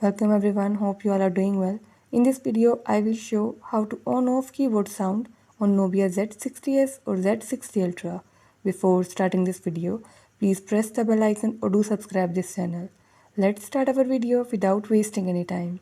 Welcome everyone, hope you all are doing well. In this video, I will show how to on-off keyboard sound on Nubia Z60s or Z60 Ultra. Before starting this video, please press the bell icon or do subscribe this channel. Let's start our video without wasting any time.